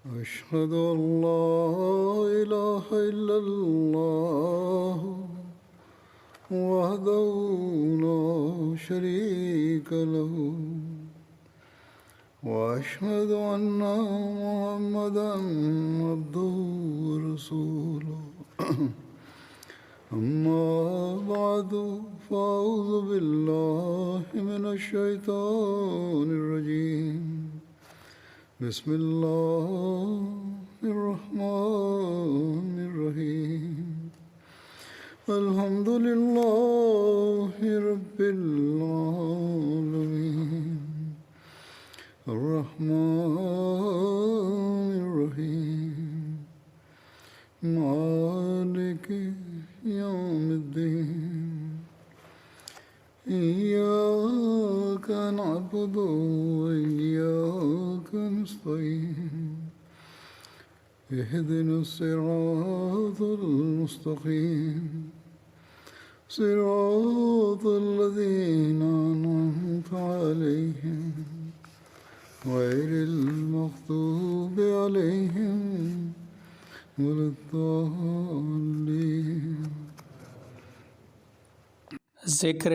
أشهد أن لا إله إلا الله وحده لا شريك له وأشهد أن محمدا عبده ورسوله أما بعد فأعوذ بالله من الشيطان الرجيم بسم الله الرحمن الرحيم الحمد لله رب العالمين الرحمن الرحيم مالك يوم الدين إياك نعبد وإياك نستعين اهدنا الصراط المستقيم صراط الذين أنعمت عليهم غير المغضوب عليهم ولا الضالين. ذکر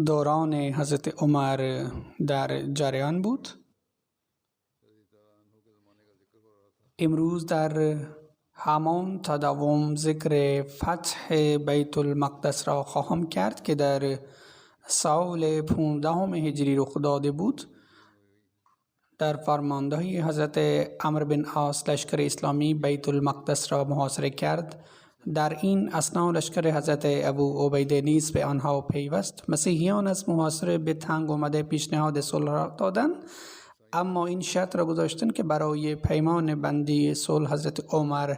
دوران حضرت عمر در جریان بود. امروز در همان تداوم ذکر فتح بیت المقدس را خواهم کرد که در سال 15 هجری رخ داده بود. در فرماندهی حضرت عمرو بن عاص لشکر اسلامی بیت المقدس را محاصره کرد. در این اثنا لشکر حضرت ابو عبیده نیز به آنها پیوست. مسیحیان از محاصره به تنگ آمده پیشنهاد صلح را دادند، اما این شرط را گذاشتند که برای پیمان بندی صلح حضرت عمر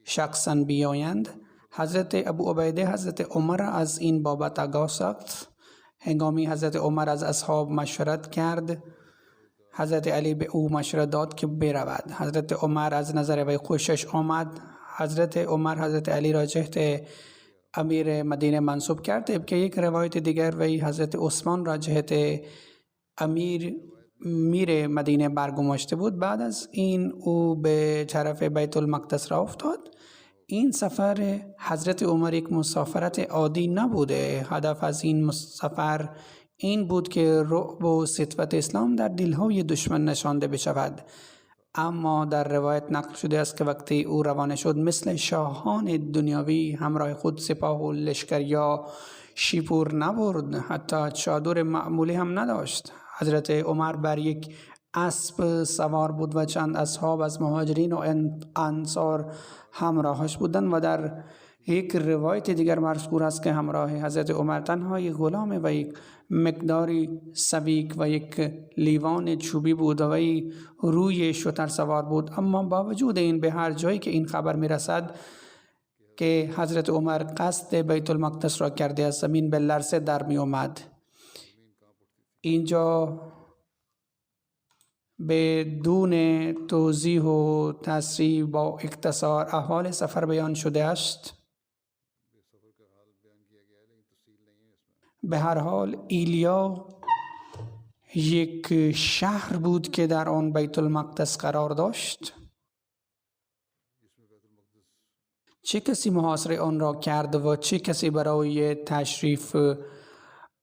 شخصا بیایند. حضرت ابو عبیده حضرت عمر را از این بابت آگاه ساخت. هنگامی حضرت عمر از اصحاب مشورت کرد، حضرت علی به او مشورت داد که برود. حضرت عمر از نظر وی خوشش آمد. حضرت عمر حضرت علی را جهت امیر مدینه منصوب کرد که یک روایت دیگر وی حضرت عثمان را جهت میر مدینه برگماشته بود. بعد از این او به طرف بیت المقدس را افتاد. این سفر حضرت عمر یک مسافرت عادی نبوده. هدف از این سفر این بود که رعب و سطوت اسلام در دلهای دشمن نشانده بشود. اما در روایت نقل شده است که وقتی او روانه شد مثل شاهان دنیاوی همراه خود سپاه و لشکر یا شیپور نبرد، حتی چادر معمولی هم نداشت. حضرت عمر بر یک اسب سوار بود و چند اصحاب از مهاجرین و انصار همراهش بودند و در یک روایت دیگر مذکور است که همراه حضرت عمر تنها یک غلام و یک مقداری سویک و یک لیوان چوبی بود و وی روی شتر سوار بود. اما با وجود این به هر جایی که این خبر میرسد که حضرت عمر قصد بیت المقدس را کرده از زمین به لرزه در می آمد. اینجا بدون توضیح و تصریح با اختصار احوال سفر بیان شده است. به هر حال ایلیا یک شهر بود که در آن بیت المقدس قرار داشت. چه کسی محاصره آن را کرد و چه کسی برای تشریف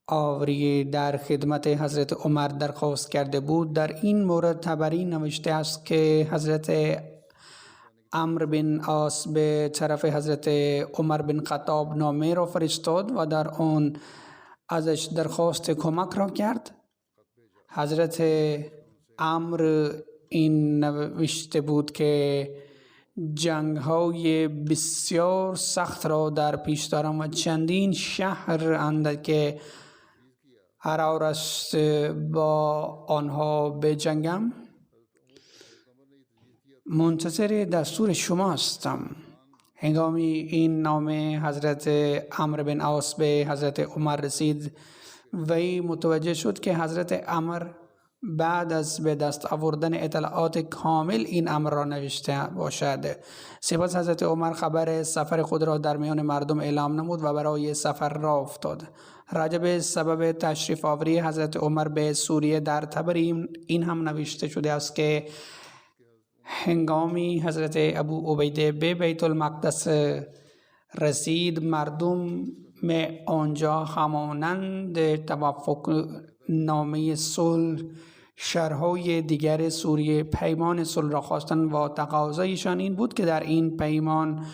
آوری در خدمت حضرت عمر درخواست کرده بود؟ در این مورد طبری نوشته است که حضرت عمرو بن عاص به طرف حضرت عمر بن خطاب نامه را فرستاد و در آن ازش درخواست کمک را کرد. حضرت عمرو این نوشته بود که جنگ‌های بسیار سخت را در پیش دارم و چندین شهر اند که قرار است با آنها بجنگم. منتظر دستور شما هستم. هنگامی این نامه حضرت عمرو بن عاص به حضرت عمر رسید، وی متوجه شد که حضرت عمر بعد از به دست آوردن اطلاعات کامل این امر را نوشته باشد. سپس حضرت عمر خبر سفر خود را در میان مردم اعلام نمود و برای سفر راه افتاد. راجع به سبب تشریف آوری حضرت عمر به سوریه در طبری این هم نوشته شده است که هنگامی حضرت ابو عبیده به بیت المقدس رسید، مردم آنجا همانند توافق نامه صلح شهرهای دیگر سوریه پیمان صلح را خواستند و تقاضایشان این بود که در این پیمان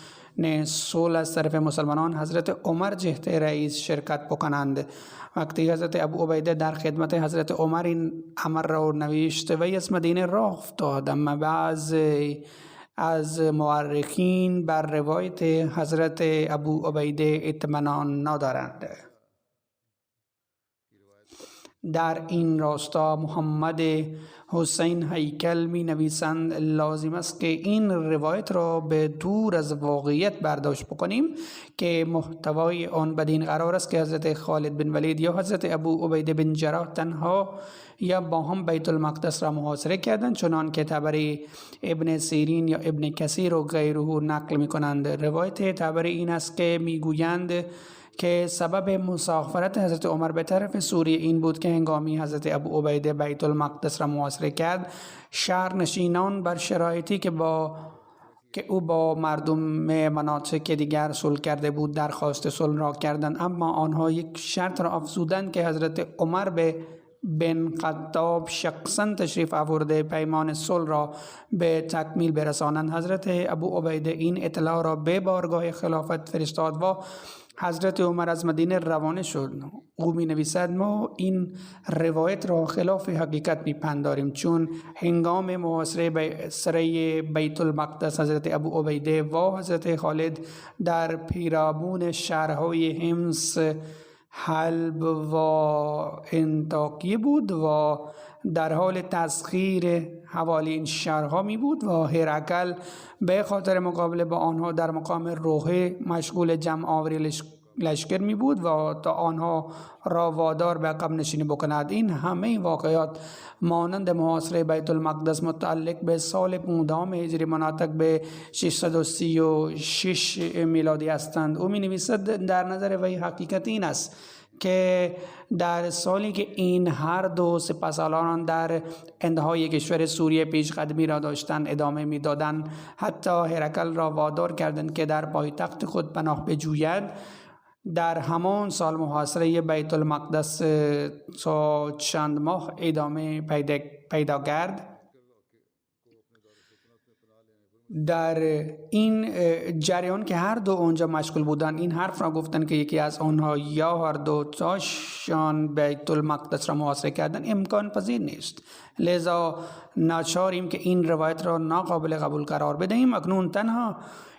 صلح از طرف مسلمانان حضرت عمر جهت رئیس شرکت بکنند. وقتی حضرت ابو عبیده در خدمت حضرت عمر این امر را نوشت و از مدینه راه افتاد، اما بعضی از مورخین بر روایت حضرت ابو عبیده اطمینان ندارند. در این راستا محمد حسین هیکل می نویسند لازم است که این روایت را به دور از واقعیت برداشت بکنیم که محتوای آن بدین قرار است که حضرت خالد بن ولید یا حضرت ابو عبیده بن جراح تنها یا با هم بیت المقدس را محاصره کردند، چنان که طبری ابن سیرین یا ابن کثیر و غیره نقل می کنند. روایت طبری این است که می گویند که سبب مسافرت حضرت عمر به طرف سوریه این بود که هنگامی حضرت ابو عبیده بیت المقدس را محاصره کرد، شهرنشینان بر شرایطی که او با مردم مناطق دیگر صلح کرده بود درخواست صلح را کردند، اما آنها یک شرط را افزودند که حضرت عمر بن خطاب شخصا تشریف آورده پیمان صلح را به تکمیل برسانند. حضرت ابو عبیده این اطلاع را به بارگاه خلافت فرستاد و حضرت عمر از مدینه روانه شد. او می نویسد ما این روایت را خلاف حقیقت می پنداریم، چون هنگام محاصره سره بیت المقدس حضرت ابو عبیده و حضرت خالد در پیرامون شهرهای حمص، حلب و انطاکیه بود و در حال تسخیر حوالی این شهرها می بود و هرقل به خاطر مقابله با آنها در مقام روحه مشغول جمع آوری لشکر می بود و تا آنها را وادار به عقب نشینی بکند. این همه واقعات مانند محاصره بیت المقدس متعلق به سال 15 هجری مناطق به 636 میلادی هستند. او می نویسد در نظر وی حقیقت این است که در سالی که این هر دو سپهسالاران در انتهای کشور سوریه پیش قدمی را داشتند ادامه می دادند، حتی هرقل را وادار کردند که در پایتخت خود پناه بجوید. در همان سال محاصره بیت المقدس تا چند ماه ادامه پیدا کرد. در این جریان که هر دو اونجا مشغول بودند، این حرف را گفتند که یکی از آنها یا هر دو تاشان بیت المقدس را محاصره کردن امکان پذیر نیست، لذا ناچاریم که این روایت را ناقابل قبول قرار بدهیم. اکنون تنها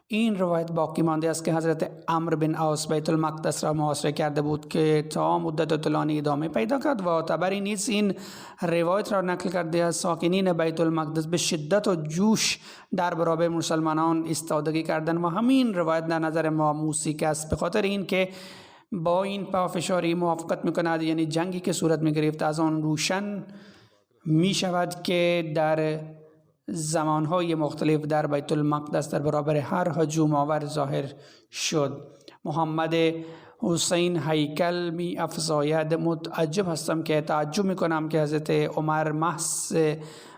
این روایت باقی مانده است که حضرت عمرو بن عاص بیت المقدس را محاصره کرده بود که تا مدت طولانی ادامه پیدا کرد و طبری نیز این روایت را نقل کرده از ساکنین بیت المقدس به شدت و جوش در برابر مسلمانان ایستادگی کردند و همین روایت در نظر ما موثق است، به خاطر این که با این پافشاری موافقت میکند، یعنی جنگی که صورت میگرفت از آن روشن می شود که در زمانهای مختلف در بیت المقدس در برابر هر هجوم آور ظاهر شد. محمد حسین هیکل می افزاید متعجب هستم که تعجب می کنم که حضرت عمر محض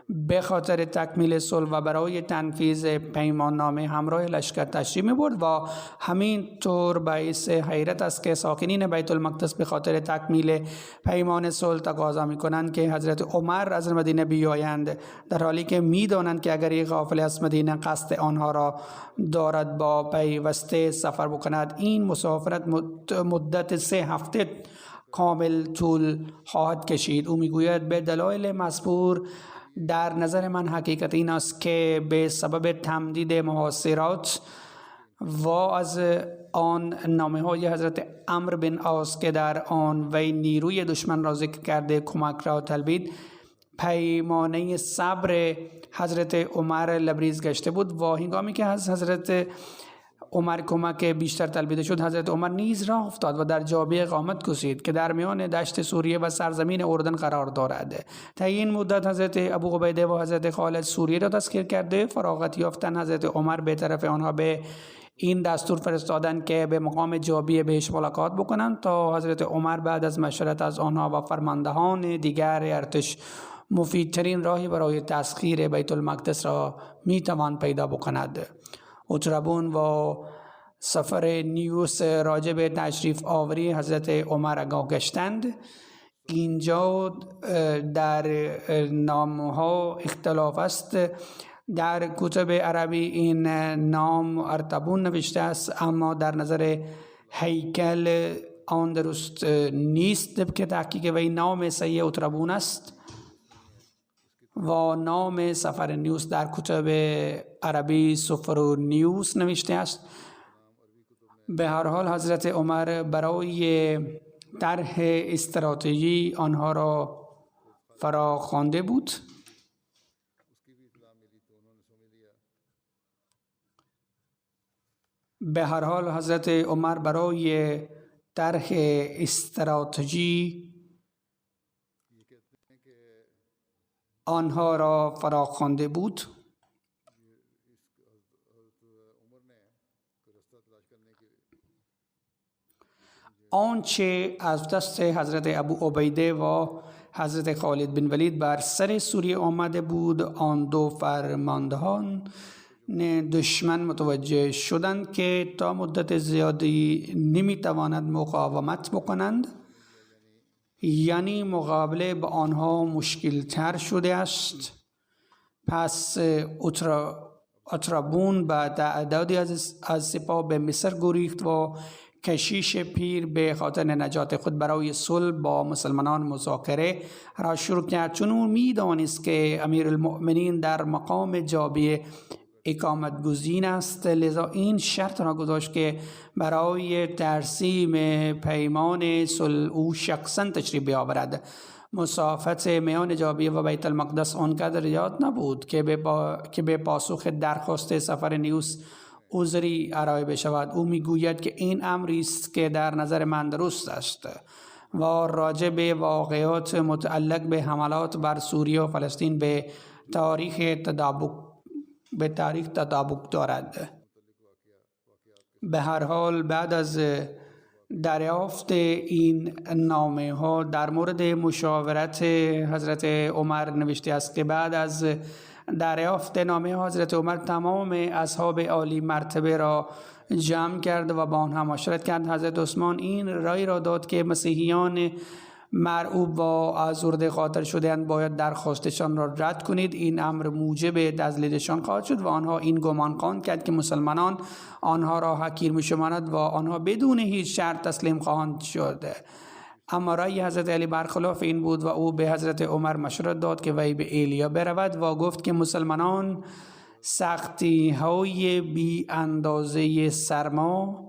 به خاطر تکمیل صلح و برای تنفیذ پیمان نامه همراه لشکر تشریف می برد و همین طور باعث حیرت است که ساکنین بیت المقدس به خاطر تکمیل پیمان صلح تقاضا می کنند که حضرت عمر از مدینه بیایند، در حالی که می دانند که اگر یک قافله از مدینه قصد آنها را دارد با پیوسته سفر بکند، این مسافرت مدت 3 هفته کامل طول خواهد کشید. او می گوید به دلایل مذکور در نظر من حقیقت این است که به سبب تمدید محاصرات و از آن نامه های حضرت عمرو بن عاص که در آن وی نیروی دشمن را ذکر کرده کمک را طلبید، پیمانه صبر حضرت عمر لبریز گشته بود و هنگامی که از حضرت عمر کمک بیشتر طلبیده شد، حضرت عمر نیز راه افتاد و در جابه اقامت گزید که در میان دشت سوریه و سرزمین اردن قرار دارد. تا این مدت حضرت ابو عبیده و حضرت خالد سوریه را تسخیر کرده، فراغت یافتن حضرت عمر به طرف آنها به این دستور فرستادند که به مقام جابیه بهش ملاقات بکنند تا حضرت عمر بعد از مشورت از آنها و فرماندهان دیگر ارتش مفیدترین راهی برای تسخیر بیت المقدس را می توان پیدا بکند. اترابون و سفر نیوس راجع به تشریف آوری حضرت عمر آگاه گشتند. اینجا در نامها اختلاف است. در کتب عربی این نام ارتبون نوشته است، اما در نظر هیکل آن درست نیست که تحقیق وی نام صحیح اترابون است و نام سفر نیوس در کتب عربی سفر نیوس نوشته است. به هر حال حضرت عمر برای طرح استراتژی آنها را فرا خوانده بود. به هر حال حضرت عمر برای طرح استراتژی آنها را فرا خوانده بود. آنچه از دست حضرت ابو عبیده و حضرت خالد بن ولید بر سر سوریه آمده بود، آن دو فرماندهان دشمن متوجه شدند که تا مدت زیادی نمیتواند مقاومت بکنند، یعنی مقابله با آنها مشکل تر شده است. پس اترابون با تعدادی از سپاه به مصر گریخت و کشیش پیر به خاطر نجات خود برای صلح با مسلمانان مذاکره را شروع کرد، چون او می‌دانست که امیرالمؤمنین در مقام جابیه اقامت گزین است. لذا این شرط را گذاشت که برای ترسیم پیمان صلح او شخصا تشریف بیاورد. مسافت میان جابیه و بیت المقدس آنقدر زیاد نبود که به پاسخ درخواست سفر نیوس عذری ارائه بشود. او میگوید که این امری است که در نظر من درست است و راجع به واقعات متعلق به حملات بر سوریه و فلسطین به تاریخ تطابق دارد. به هر حال بعد از دریافت این نامه ها در مورد مشاورت حضرت عمر نوشته است که بعد از دریافت نامه حضرت عمر تمام اصحاب عالی مرتبه را جمع کرد و با آنها مشورت کرد. حضرت عثمان این رای را داد که مسیحیان مرعوب و آزرده خاطر شده‌اند باید درخواستشان را رد کنید. این امر موجب تذلیلشان خواهد شد و آنها این گمان خواهند کرد که مسلمانان آنها را حقیر می‌شمارند و آنها بدون هیچ شرط تسلیم خواهند شد. اما رأی حضرت علی برخلاف این بود و او به حضرت عمر مشورت داد که وی به ایلیا برود و گفت که مسلمانان سختی های بی اندازه سرما،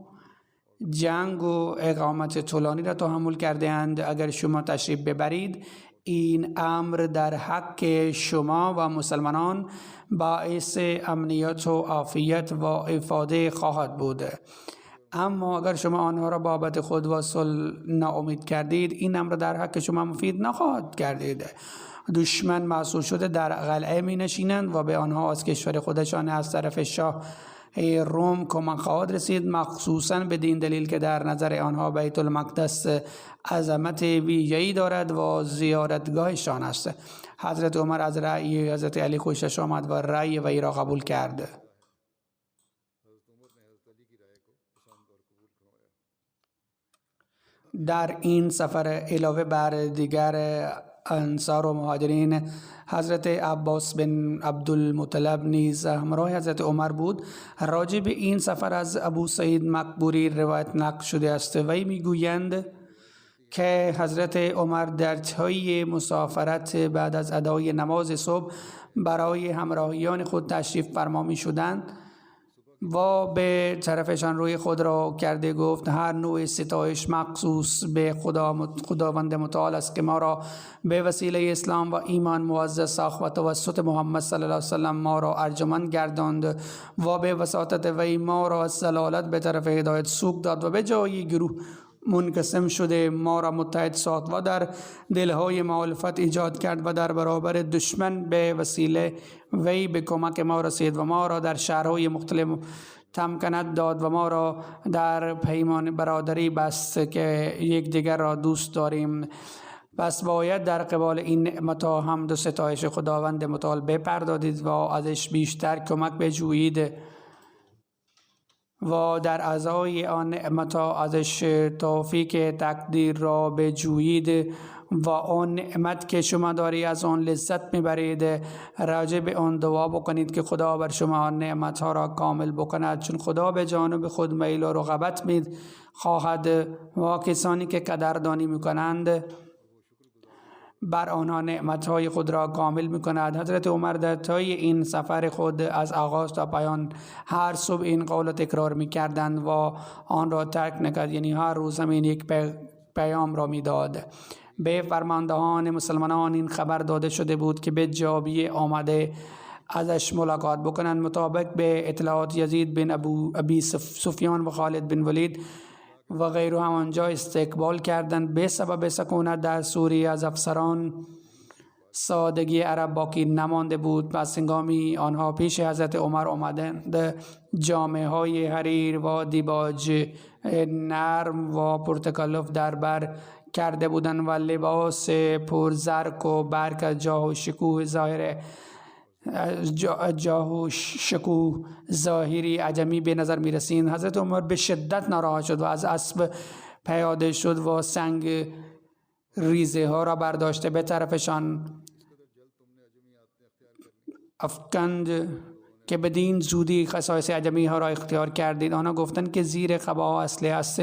جنگ و اقامت طولانی را تحمل کرده اند. اگر شما تشریف ببرید این امر در حق شما و مسلمانان باعث امنیت و عافیت و افاده خواهد بود. اما اگر شما آنها را بابت خود و صلح ناامید کردید این امر در حق شما مفید نخواهد گردید. دشمن محصور شده در قلعه می نشینند و به آنها از کشور خودشان از طرف شاه روم کمک خواهد رسید، مخصوصا بدین دلیل که در نظر آنها بیت المقدس عظمت ویژه‌ای دارد و زیارتگاهشان است. حضرت عمر از رأی حضرت علی خوشش آمد و رأی وی را قبول کرد. در این سفر علاوه بر دیگر انصار و مهاجرین حضرت عباس بن عبدالمطلب نیز همراه حضرت عمر بود. راجع به این سفر از ابو سعید مقبوری روایت نقل شده است. وی میگویند که حضرت عمر در طی مسافرت بعد از ادای نماز صبح برای همراهیان خود تشریف فرما می شدند و به طرفشان روی خود را کرده گفت هر نوع ستایش مخصوص به خداوند متعال است که ما را به وسیله اسلام و ایمان معزز ساخت و توسط محمد صلی الله علیه وسلم ما را ارجمند گرداند و به وساطت وی ما را از ضلالت به طرف هدایت سوق داد و به جای گروه منقسم شده ما را متحد ساخت و در دلهای مخالفت ایجاد کرد و در برابر دشمن به وسیله وی به کمک ما رسید و ما را در شهرهای مختلف تمکنت داد و ما را در پیمان برادری بست که یکدیگر را دوست داریم. پس باید در قبال این نعمت‌ها حمد و ستایش خداوند متعال بپردازید و ازش بیشتر کمک بجویید و در ازای آن نعمت‌ها ازش توفیق تقدیر را بجویید و آن نعمت که شما داری از آن لذت میبرید راجع به آن دعا بکنید که خدا بر شما آن نعمت‌ها را کامل بکند، چون خدا به جانب خود میل و رغبت می خواهد و کسانی که قدردانی میکنند بر آنها نعمت‌های خود را کامل می‌کند. حضرت عمر در طی این سفر خود از آغاز تا پایان هر صبح این قول تکرار می‌کردند و آن را ترک نکرد، یعنی هر روز همین یک پیام را می‌داد. به فرماندهان مسلمانان این خبر داده شده بود که به جابیه آمده ازش ملاقات بکنند. مطابق به اطلاعات یزید بن ابی سفیان و خالد بن ولید و غیره همانجا استقبال کردند. به سبب سکونت در سوریه از افسران سادگی عرب باقی نمانده بود. پس هنگامی آنها پیش حضرت عمر آمدند جامه های حریر و دیباج نرم و پرتکلف در بر کرده بودند و لباس پرزرق و برق از جاه و شکوه ظاهری عجمی به نظر می رسید. حضرت عمر به شدت ناراحت شد و از اسب پیاده شد و سنگ ریزه ها را برداشته به طرفشان افکند که بدین زودی خصایص عجمی ها را اختیار کردید. آنها گفتند که زیر قبا اسلحه است،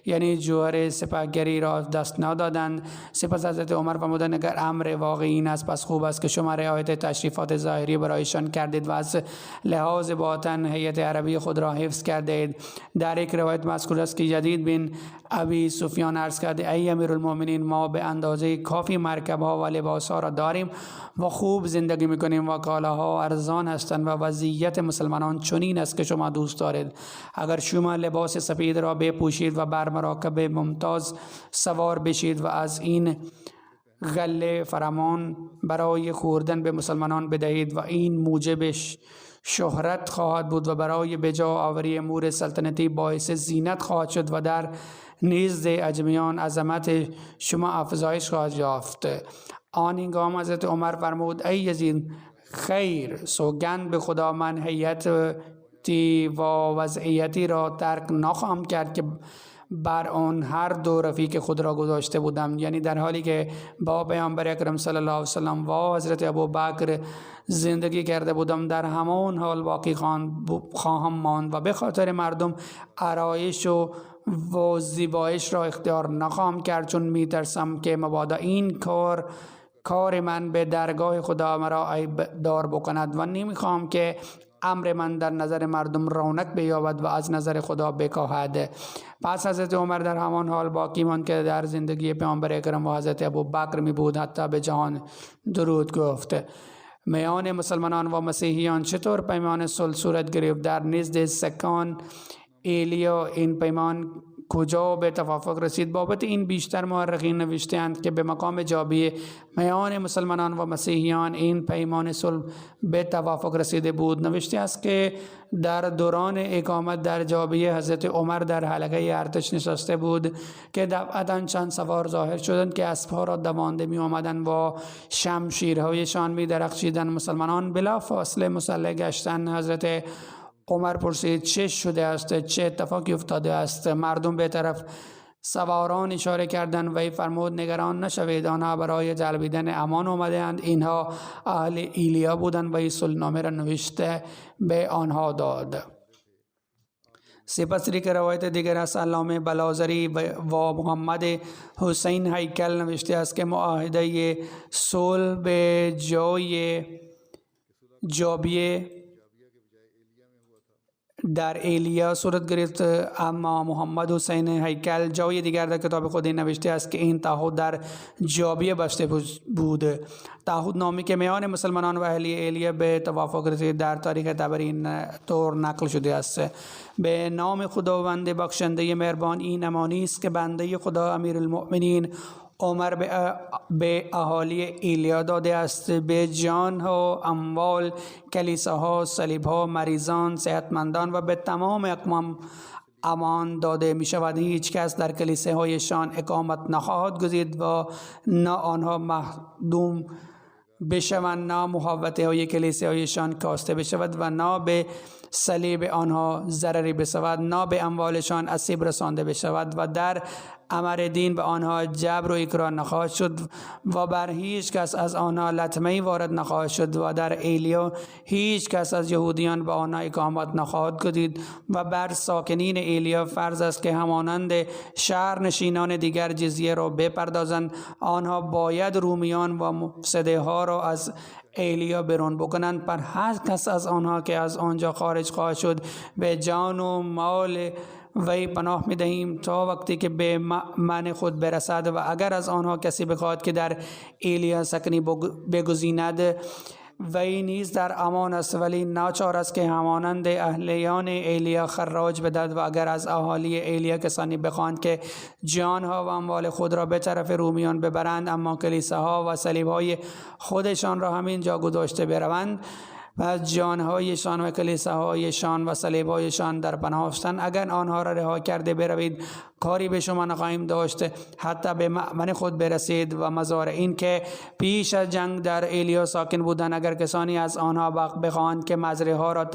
یعنی جوهر سپهگری را دست ندادند. سپس حضرت عمر فرمودند اگر امر واقعی این است پس خوب است که شما رعایت تشریفات ظاهری برایشان کردید و از لحاظ باطن هیئت عربی خود را حفظ کردید. در یک روایت مذکور است که یزید بن ابی سفیان عرض کرده ای امیرالمؤمنین، ما به اندازه کافی مرکب ها و لباس ها را داریم و خوب زندگی میکنیم و کالاها ارزان هستند و وضعیت مسلمانان چنین است که شما دوست دارید. اگر شما لباس سفید را بپوشید و بر مراکب ممتاز سوار بشید و از این غله فرامان برای خوردن به مسلمانان بدهید و این موجب شهرت خواهد بود و برای بجا آوری امور سلطنتی باعث زینت خواهد شد و در نزد اجمیان عظمت شما افزایش خواهد یافت. آن هنگام حضرت عمر فرمود ای یزید، خیر، سوگند به خدا من هیئتی و وضعیتی را ترک نخواهم کرد که بر آن هر دو رفیق خود را گذاشته بودم، یعنی در حالی که با پیامبر اکرم صلی الله علیه وسلم و حضرت ابوبکر زندگی کرده بودم در همان حال باقی خواهم ماند و به خاطر مردم آرایش و زیبایش را اختیار نخواهم کرد، چون میترسم که مبادا این کار من به درگاه خدا مرا عیب دار بکند و نمیخواهم که امر من در نظر مردم رونق بیابد و از نظر خدا بکاهد. پس حضرت عمر در همان حال باقی ماند که در زندگی پیامبر اکرم و حضرت ابوبکر می بود، حتی به جهان درود گفت. میان مسلمانان و مسیحیان چطور پیمان صلح صورت گرفت؟ در نزد سکان ایلیا این پیمان کجا به توافق رسید؟ بابت این بیشتر مورخین نوشته‌اند که به مقام جابیه میان مسلمانان و مسیحیان این پیمان صلح به توافق رسیده بود. نوشته است که در دوران اقامت در جابیه حضرت عمر در حلقه ارتش نشسته بود که دفعتاً چند سوار ظاهر شدند که اسبها را دوانده می آمدند و شمشیرهایشان می درخشیدند. مسلمانان بلافاصله مسلح گشتند. حضرت عمر پرسید چه شده است؟ چه اتفاقی افتاده است؟ مردم به طرف سواران اشاره کردند. وی فرمود نگران نشوید، آنها برای جلبیدن امان آمدند. اینها اهل ایلیا بودند. وی صلحنامه را نوشته به آنها داد. سپس یک روایت دیگر از علامه بلازری و محمد حسین هیکل نوشته است که معاهده صلح به جای جابیه در ایلیا صورت گرفت، اما محمد حسین هیکل جای دیگر در کتاب خود نوشته است که این تعهد در جابیه بسته بود. تعهد نامی که میان مسلمانان و اهل ایلیا به توافق رسید در تاریخ طبری طور نقل شده است. به نام خداوند بخشنده مهربان. این امانی است که بنده خدا امیرالمؤمنین عمر به اهالی ایلیا داده است، به جان ها، اموال، کلیساها، صلیب ها، مریضان، صحتمندان و به تمام امان داده می شود. هیچ کس در کلیساهایشان اقامت نخواهد گزید و نه آنها مخدوم بشوند، نه محوطه های کلیساهایشان کاسته بشود و نه به صلیب آنها ضرری بشود، نه به اموالشان آسیب رسانده بشود و در امر دین به آنها جبر و اکراه نخواهد شد و بر هیچ کس از آنها لطمه‌ای وارد نخواهد شد و در ایلیا هیچ کس از یهودیان به آنها اقامت نخواهد گزید و بر ساکنین ایلیا فرض است که همانند شهر نشینان دیگر جزیه را بپردازند. آنها باید رومیان و مفسده ها را از ایلیا بیرون بکنند. پر هر کس از آنها که از آنجا خارج خواهد شد به جان و مال وی پناه می دهیم تا وقتی که به من خود برسد و اگر از آنها کسی بخواهد که در ایلیا سکنی بگزیند وی نیز در امان است، ولی ناچار است که همانند اهلیان ایلیا خراج بدهد و اگر از اهالی ایلیا کسانی بخواهند که جانها و اموال خود را به طرف رومیان ببرند اما کلیساها و صلیب‌های خودشان را همین جا گذاشته بروند و جانهایشان و کلیساهایشان و صلیب‌هایشان در پناهشتند، اگر آنها را رها کرده بروید کاری به شما نخواهیم داشت حتی به مأمن خود برسید. و مزار این که پیش از جنگ در ایلیا ساکن بودند اگر کسانی از آنها بخواهند که مزرعه ها را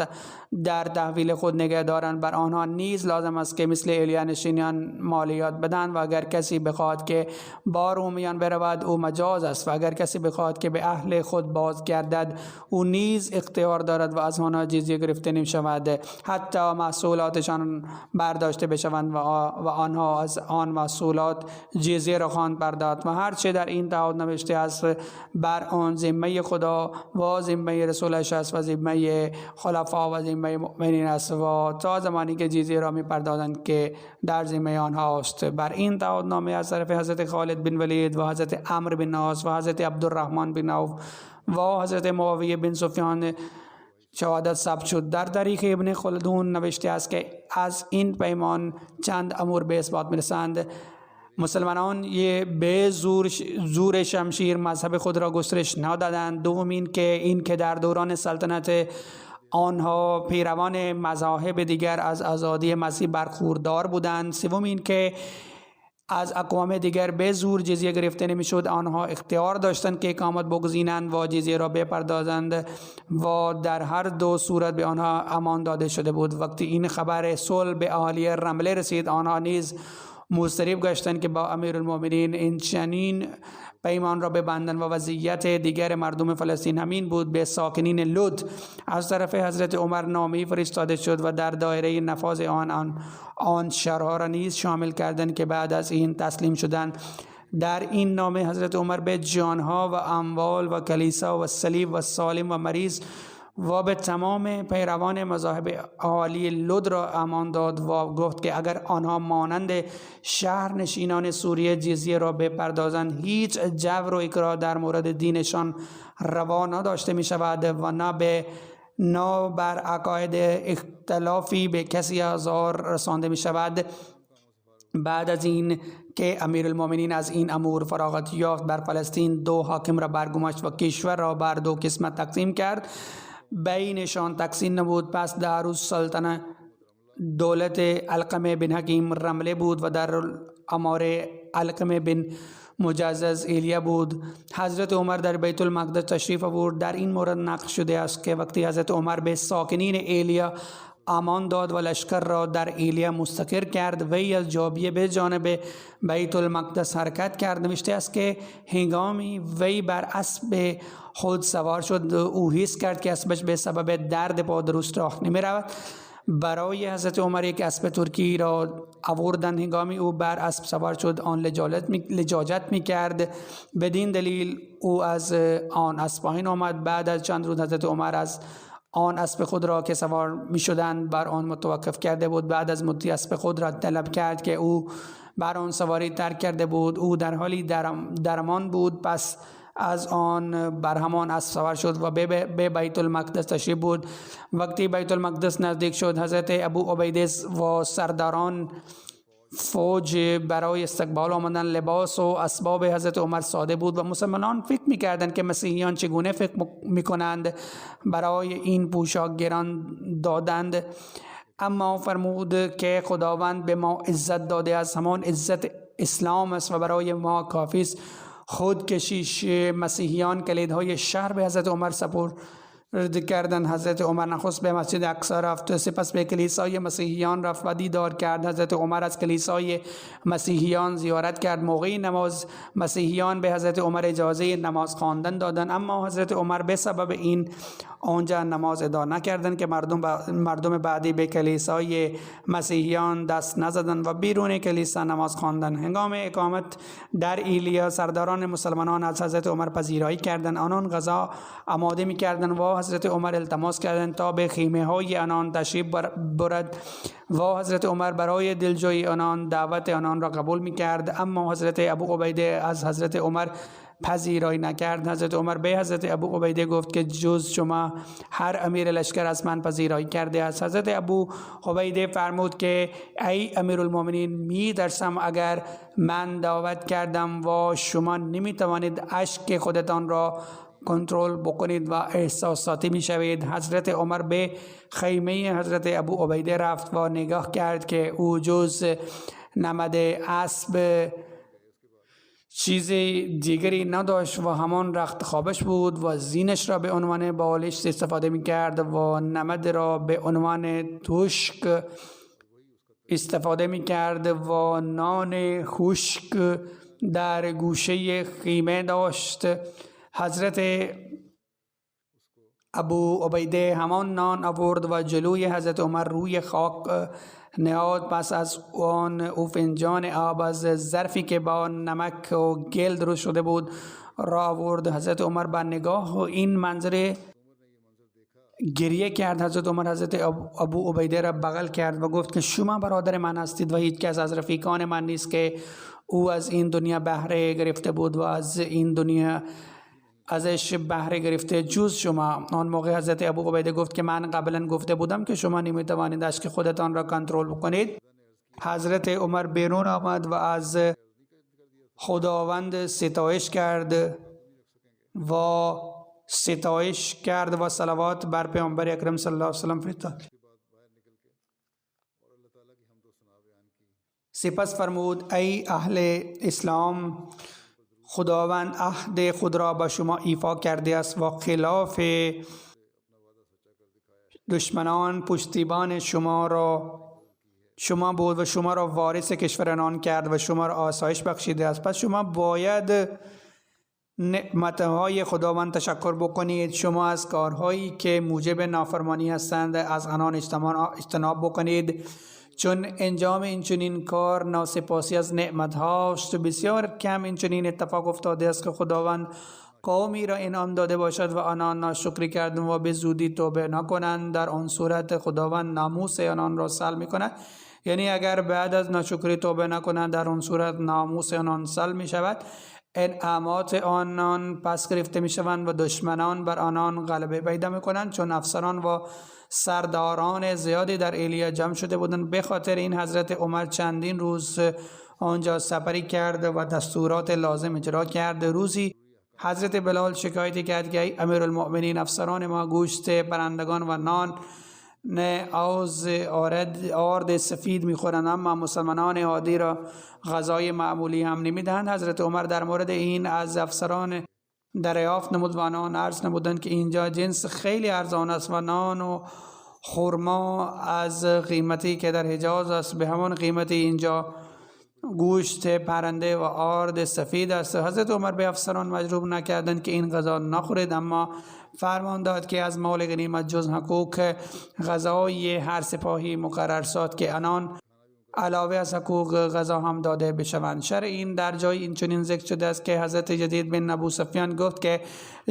در تحویل خود نگه دارند بر آنها نیز لازم است که مثل ایلیا نشینان مالیات بدهند و اگر کسی بخواهد که با رومیان برود او مجاز است و اگر کسی بخواهد که به اهل خود بازگردد او نیز اختیار دارد و از آنها جزیه گرفته نمی شود حتی محصولاتشان برداشته بشوند و آنها از آن محصولات جزیه را خواهند پرداخت و هر چه در این تعهد نوشته است بر آن ذمه خدا و ذمه رسولش است و ذمه خلفا و ذمه مؤمنین است و تا زمانی که جزیه را می پردازند که در ذمه آنها است. بر این تعهد نامه از طرف حضرت خالد بن ولید و حضرت عمرو بن عاص و حضرت عبدالرحمن بن عوف و حضرت معاویه بن سفیان شهادت ثبت شد. در تاریخ ابن خلدون نوشته است که از این پیمان چند امور به اثبات می‌رسند. مسلمانان به زور شمشیر مذهب خود را گسترش ندادند. دوم این که در دوران سلطنت آنها پیروان مذاهب دیگر از آزادی مسیح برخوردار بودند. سوم این که از اقوام دیگر به زور جزیه گرفته نمیشد. آنها اختیار داشتند که اقامت بگزینند و جزیه را بپردازند و در هر دو صورت به آنها امان داده شده بود. وقتی این خبر صلح به اهالی رمله رسید آنها نیز مضطرب گشتند که با امیرالمؤمنین این چنین پیمان را ببندند و وضعیت دیگر مردم فلسطین همین بود. به ساکنین لد از طرف حضرت عمر نامه‌ای فرستاده شد و در دایره نفاذ آن شهرها را نیز شامل کردند که بعد از این تسلیم شدند. در این نامه حضرت عمر به جانها و اموال و کلیسا و صلیب و سالم و مریض و به تمام پیروان مذاهب اهالی لد را امان داد و گفت که اگر آنها مانند شهر نشینان سوریه جزیه را بپردازند هیچ جبر و اکراه در مورد دینشان روا نداشته می شود و نه بر عقاید اختلافی به کسی آزار رسانده می شود. بعد از این که امیرالمؤمنین از این امور فراغت یافت بر فلسطین دو حاکم را برگماشت و کشور را بر دو قسمت تقسیم کرد، بینشان تقسیم نبود. پس دارالسلطنه دولت علقمه بن حکیم رمله بود و در اماره علقمه بن مجزز ایلیا بود. حضرت عمر در بیت المقدس تشریف آورد. در این مورد نقل شده است که وقتی حضرت عمر به ساکنین ایلیا امان داد و لشکر را در ایلیا مستقر کرد وی از جابیه به جانب بیت المقدس حرکت کرد. نوشته است که هنگامی وی بر اسب خود سوار شد او حس کرد که اسبش به سبب درد پا درست راه نمی رود. برای حضرت عمر یک اسب ترکی را آوردند. هنگامی او بر اسب سوار شد آن لجاجت می کرد. بدین دلیل او از آن اسب پایین آمد. بعد از چند روز حضرت عمر از آن اسب خود را که سوار می شدند بر آن متوقف کرده بود. بعد از مدتی اسب خود را طلب کرد که او بر آن سواری ترک کرده بود. او در حالی درمان بود. پس از آن بر همان اسب سوار شد و به بیت المقدس تشریف بود. وقتی بیت المقدس نزدیک شد حضرت ابو عبیده و سرداران فوج برای استقبال آمدن. لباس و اسباب حضرت عمر ساده بود و مسلمانان فکر می‌کردند که مسیحیان چگونه فکر می‌کنند برای این پوشاک گران دادند. اما فرمود که خداوند به ما عزت داده است، همان عزت اسلام است و برای ما کافی است. خود کشیش مسیحیان کلیدهای شهر به حضرت عمر سپرد کردند. حضرت عمر نخست به مسجد اقصی رفت، سپس به کلیسای مسیحیان رفت و دیدار کرد. حضرت عمر از کلیسای مسیحیان زیارت کرد. موقع نماز مسیحیان به حضرت عمر اجازه نماز خواندن دادند، اما حضرت عمر به سبب این آنجا نماز ادا نکردند که مردم بعدی به کلیسای مسیحیان دست نزدند و بیرون کلیسا نماز خواندند. هنگام اقامت در ایلیا سرداران مسلمانان از حضرت عمر پذیرایی کردند. آنان غذا آماده می‌کردند و حضرت عمر التماس کردند تا به خیمه های آنان تشریف برد و حضرت عمر برای دلجویی آنان دعوت آنان را قبول می‌کرد، اما حضرت ابو عبیده از حضرت عمر پذیرایی نکرد. حضرت عمر به حضرت ابو عبیده گفت که جز شما هر امیر لشکر از من پذیرایی کرده است. حضرت ابو عبیده فرمود که ای امیرالمومنین، می ترسم اگر من دعوت کردم و شما نمی توانید اشک خودتان را کنترل بکنید و احساساتی می شوید. حضرت عمر به خیمه حضرت ابو عبیده رفت و نگاه کرد که او جز نمد اسب چیز دیگری نداشت و همان رخت خوابش بود و زینش را به عنوان بالشت استفاده می کرد و نمد را به عنوان توشک استفاده می کرد و نان خشک در گوشه خیمه داشت. حضرت ابو عبیده همان نان آورد و جلوی حضرت عمر روی خاک نهاد. پس از آن او فنجان آب از ظرفی که با نمک و گل درست شده بود را آورد. حضرت عمر با نگاه این منظر گریه کرد. حضرت عمر حضرت ابو عبیده را بغل کرد و گفت که شما برادر من هستید و هیچ کس از رفیقان من نیست که او از این دنیا بهره گرفته بود و از این دنیا ازش بهره گرفته جز شما. آن موقع حضرت ابو عبیده گفت که من قبلا گفته بودم که شما نمیتوانید اشک خودتان را کنترل بکنید. حضرت عمر بیرون آمد و از خداوند ستایش کرد و صلوات بر پیامبر اکرم صلی الله علیه و سلم فرستاد. سپس فرمود ای اهل اسلام، خداوند عهد خود را به شما ایفا کرده است و خلاف دشمنان پشتیبان شما بود و شما را وارث کشوران کرد و شما را آسایش بخشیده است. پس شما باید نعمتهای خداوند تشکر بکنید. شما از کارهایی که موجب نافرمانی هستند از آنان اجتناب بکنید، چون انجام اینچنین کار ناسپاسی از نعمت هاست. بسیار کم اینچنین اتفاق افتاده است که خداوند قومی را انعام داده باشد و آنان ناشکری کردند و به زودی توبه نکنند. در آن صورت خداوند ناموس آنان را سلب می‌کند. یعنی اگر بعد از ناشکری توبه نکنند، در آن صورت ناموس آنان سلب می شود، انعامات آنان پس گرفته می شوند و دشمنان بر آنان غلبه پیدا می کنند. چون افسران و سرداران زیادی در ایلیا جمع شده بودند، به خاطر این حضرت عمر چندین روز آنجا سپری کرد و دستورات لازم اجرا کرد. روزی حضرت بلال شکایتی کرد که ای امیرالمؤمنین، افسران ما گوشت پرندگان و نان آز آرد سفید میخورند، اما مسلمانان عادی را غذای معمولی هم نمیدهند. حضرت عمر در مورد این از افسران دریافت نمود و آنان عرض نمودند که اینجا جنس خیلی ارزان است و نان و خرما از قیمتی که در حجاز است به همان قیمتی اینجا گوشت پرنده و آرد سفید است. حضرت عمر به افسران مجبور نکردند که این غذا نخورید، اما فرمان داد که از مال غنیمت جز حقوق غذایی هر سپاهی مقرر ساد که آنان علاوه از حقوق غذا هم داده بشوند. شرع این در جای این چنین ذکر شده است که حضرت جدید بن ابو سفیان گفت که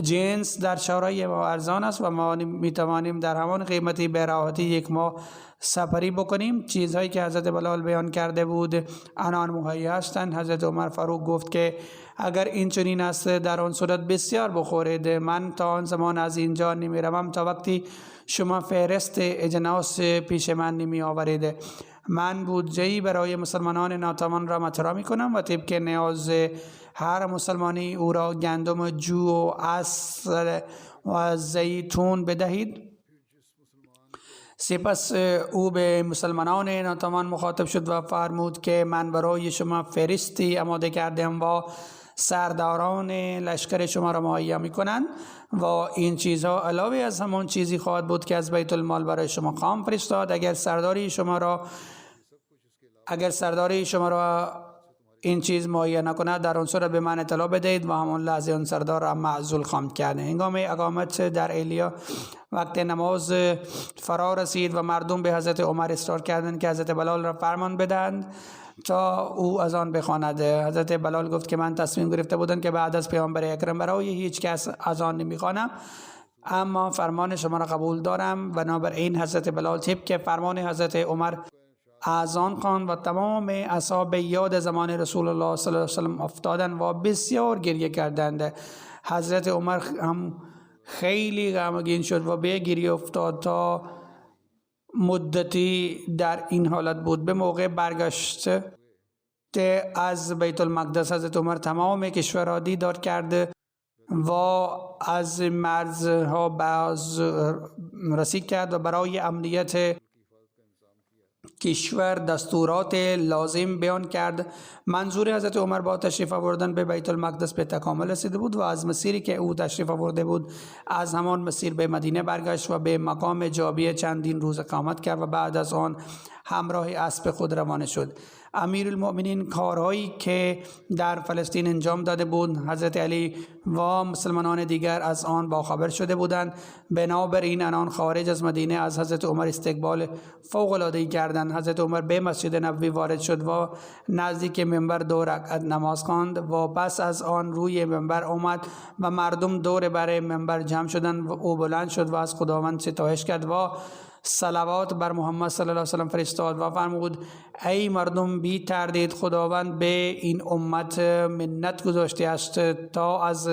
جنس در شورای ما ارزان است و ما میتوانیم در همان قیمتی به راحتی یک ماه سپری بکنیم. چیزهایی که حضرت بلال بیان کرده بود آنان مهیا هستند. حضرت عمر فاروق گفت که اگر این چنین است در آن صورت بسیار بخورید. من تا آن زمان از اینجا نمی روم تا وقتی شما فهرست اجناس پیش من نمی آورید. من بودجه‌ای برای مسلمانان ناتوان را مطرح می کنم و طبق نیاز هر مسلمانی او را گندم جو و عسل و زیتون بدهید. سپس او به مسلمانان ناتوان مخاطب شد و فرمود که من برای شما فهرستی آماده کردم و سرداران لشکر شما را مهیا می‌کنند و این چیزها علاوه از همان چیزی خواهد بود که از بیت المال برای شما خام فرستاد. اگر سرداری شما را این چیز مهیا نکند در آن صورت به من اطلاع بدهید و همان لحظه آن سردار را معزول خواند کرد. هنگام اقامت در ایلیا وقت نماز فرا رسید و مردم به حضرت عمر اصرار کردند که حضرت بلال را فرمان بدهند تا او از آن بخواند. حضرت بلال گفت که من تصمیم گرفته بودم که بعد از پیامبر اکرم برای هیچ کس از آن نمیخوانم، اما فرمان شما را قبول دارم. بنابراین حضرت بلال طبق فرمان حضرت عمر اذان خواند و تمام اصحاب یاد زمان رسول الله صلی الله علیه و سلم افتادند و بسیار گریه کردند. حضرت عمر هم خیلی غمگین شد و به گریه افتاد تا مدتی در این حالت بود. به موقع برگشت از بیت المقدس حضرت عمر تمام کشور را دیدار کرد و از مرزها باز رسی کرد و برای امنیت کشور دستورات لازم بیان کرد. منظور حضرت عمر با تشریف آوردن به بیت المقدس به تکامل رسیده بود و از مسیری که او تشریف آورده بود از همان مسیر به مدینه برگشت و به مقام جابیه چندین روز اقامت کرد و بعد از آن همراه اسب خود روانه شد. امیرالمؤمنین کارهایی که در فلسطین انجام داده بود حضرت علی و مسلمانان دیگر از آن باخبر شده بودند. بنابراین آنان خارج از مدینه از حضرت عمر استقبال فوق العاده کردند. حضرت عمر به مسجد نبوی وارد شد و نزدیک منبر 2 رکعت نماز خواند و پس از آن روی منبر آمد و مردم دور بر منبر جمع شدند و او بلند شد و از خداوند ستایش کرد و صلوات بر محمد صلی الله علیه و سلم فرستاد و فرمود ای مردم بی تردید خداوند به این امت منت گذاشته است تا از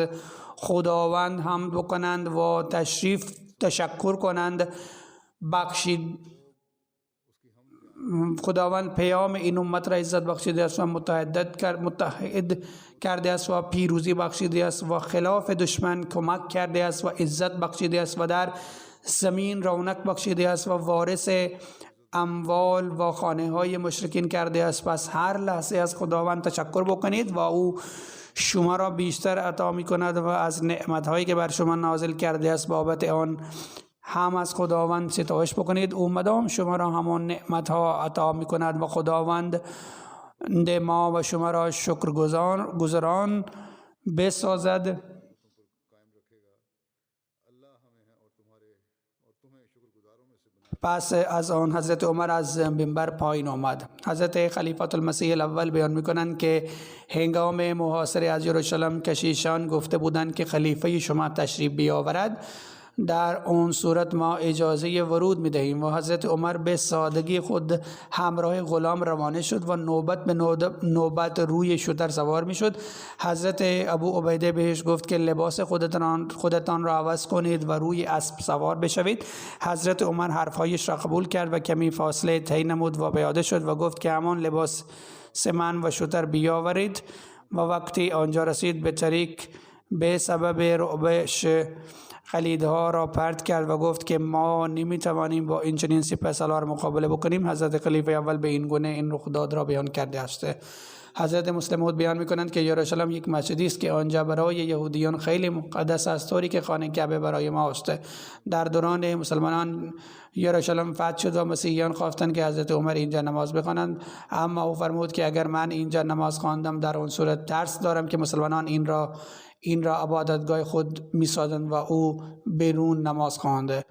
خداوند حمد بکنند و تشکر کنند. خداوند پیام این امت را عزت بخشیده است و متحد کرده است و پیروزی بخشیده است و خلاف دشمن کمک کرده است و عزت بخشیده است و در زمین رونق بخشیده است و وارث اموال و خانه های مشرکین کرده است. پس هر لحظه از خداوند تشکر بکنید و او شما را بیشتر عطا می کند و از نعمت هایی که بر شما نازل کرده است بابت آن هم از خداوند ستایش بکنید. او مدام شما را همان نعمت ها عطا می کند و خداوند ما و شما را شکرگزاران بسازد. پس از آن حضرت عمر از منبر پایین آمد. حضرت خلیفه المسیح الاول بیان میکنند که هنگام محاصره از یروشلم کشیشان گفته بودند که خلیفه شما تشریف بیاورد، در اون صورت ما اجازه ورود می دهیم. و حضرت عمر به سادگی خود همراه غلام روانه شد و نوبت به نوبت روی شتر سوار می شد. حضرت ابو عبیده بهش گفت که لباس خودتان را عوض کنید و روی اسب سوار بشوید. حضرت عمر حرفهایش را قبول کرد و کمی فاصله طی نمود و پیاده شد و گفت که همان لباس من و شتر بیاورید. و وقتی آنجا رسید به طریق به سبب رعبش خلیدها را پرت کرد و گفت که ما نمیتوانیم با این چنین سپهسالار مقابله بکنیم. حضرت خلیفه اول به این گونه این رخداد را بیان کرده است. حضرت مسلم موعود بیان میکنند که یروشلم یک مسجدی است که آنجا برای یهودیان خیلی مقدس است، طوری که خانه کعبه برای ما است. در دوران مسلمانان یروشلم فتح شد و مسیحیان خواستند که حضرت عمر اینجا نماز بخوانند، اما او فرمود که اگر من اینجا نماز خواندم در اون صورت ترس دارم که مسلمانان این را عبادتگاه خود می‌سازند و او بیرون نماز خوانده.